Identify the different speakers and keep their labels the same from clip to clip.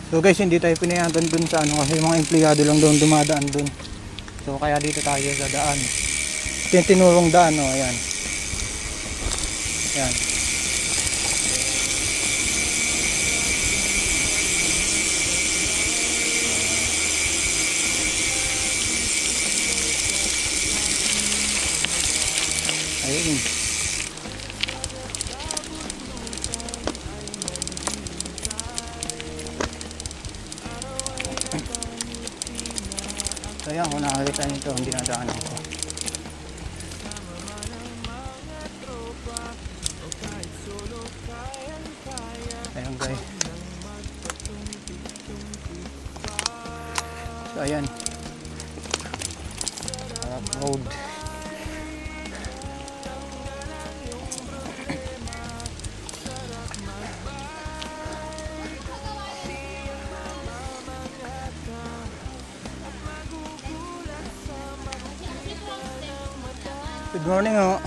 Speaker 1: So guys, hindi tayo pinayagan dun sa ano kasi mga empleyado lang doon dumadaan dun. So kaya dito tayo sa daan. Ito yung tinurong daan, oh, ayan. Ayan. Ayun. So ayan, kung nakakita nyo ito, hindi nadaanan ko. Ayan guys. So ayan. Road. Good morning, oh.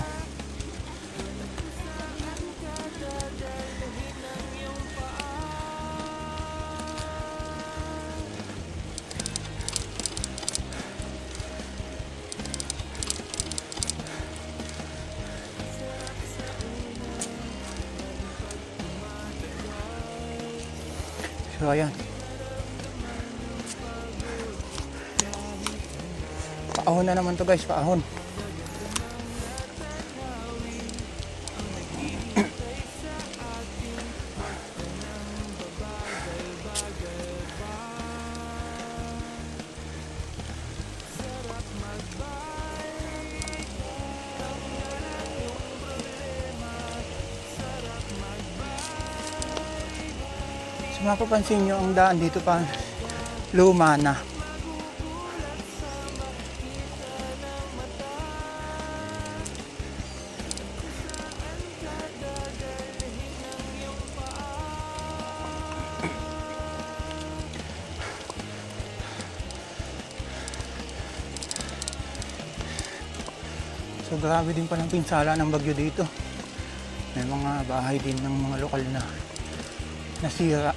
Speaker 1: So ayan. Paahon na naman to guys, paahon. So mapapansin nyo ang daan dito pa luma na. So grabe din palang pinsala ng bagyo dito. May mga bahay din ng mga lokal na nasira.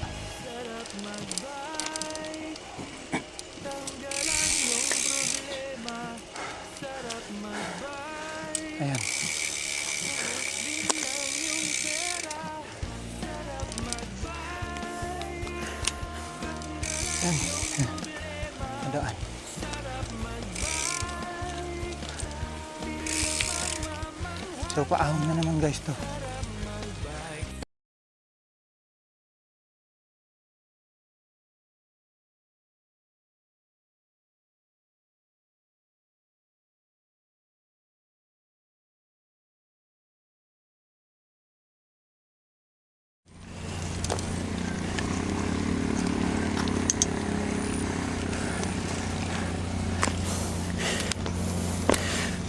Speaker 1: Ayan. Ayan. Adaan. So paahon na naman guys to.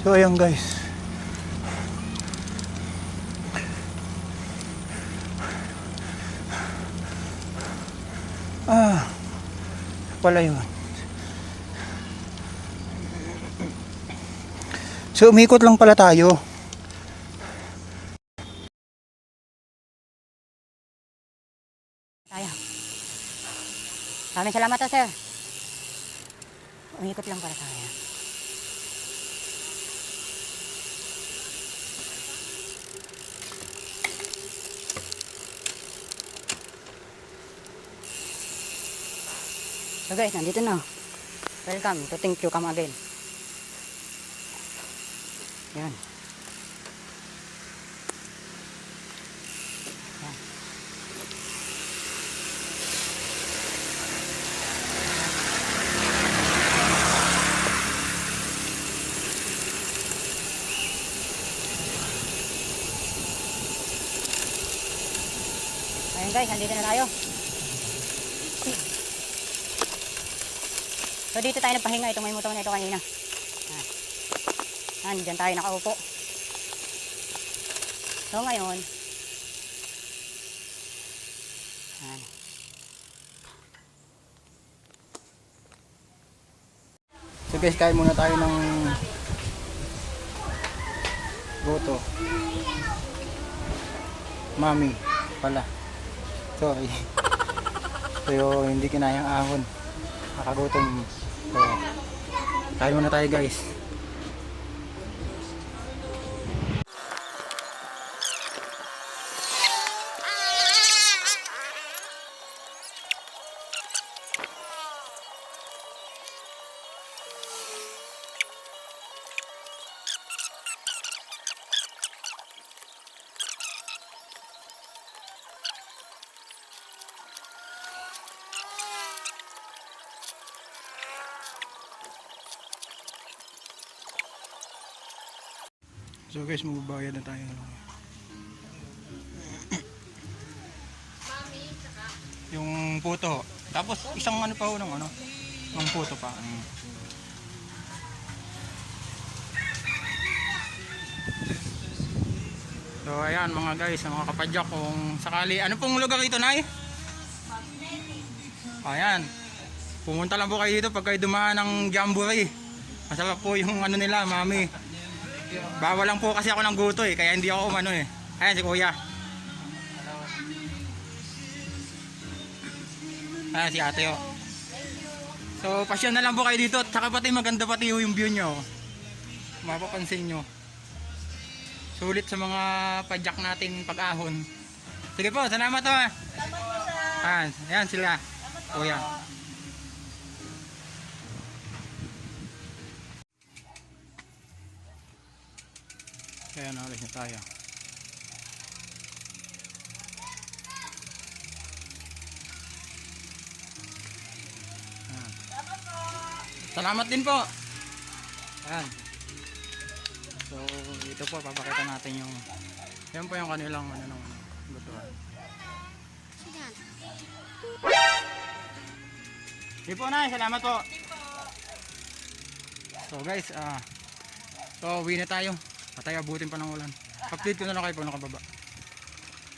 Speaker 1: So ayan guys. Pala yun. So umikot lang pala tayo.
Speaker 2: Maraming salamat sir. Umikot lang pala tayo. So guys, nandito na. Welcome to Thank You Come Again. Yan. Ayan guys, nandito na tayo. So dito tayo nagpahinga, itong may motor na ito kanina. Diyan tayo nakaupo. So ngayon,
Speaker 1: So guys, kain muna tayo ng goto. Mami pala. Sorry. Ito yung hindi kinayang ahon. Nakagutom. So, kain muna tayo guys. So guys, magbabayad na tayo. Yung puto. Tapos isang ano pa ho ng ano, ng puto pa. So ayan mga guys, mga kapadyak, kung sakali, ano pong lugar ito, Nay? Ayan. Pumunta lang po kayo dito pag kayo dumaan ng Jamboree. Masarap po yung ano nila, mami. Bawal lang po kasi ako ng guto kaya hindi ako umano Ayan si kuya. Ayan si ate So pasyon na lang po kayo dito. Tsaka pati maganda pati yung view nyo. Mapapansin nyo. Sulit sa mga padyak nating pag-ahon. Sige po, salamat po. Ayan sila kuya. Kaya naalis na tayo. Ayan. Salamat din po. Ayan. So dito po papakita natin yung yan po yung kanilang lutuan. Sige po, Nay, salamat po. So guys, so uwi na tayo. Patay, abutin pa ng ulan. Update ko na lang kayo pag nakababa.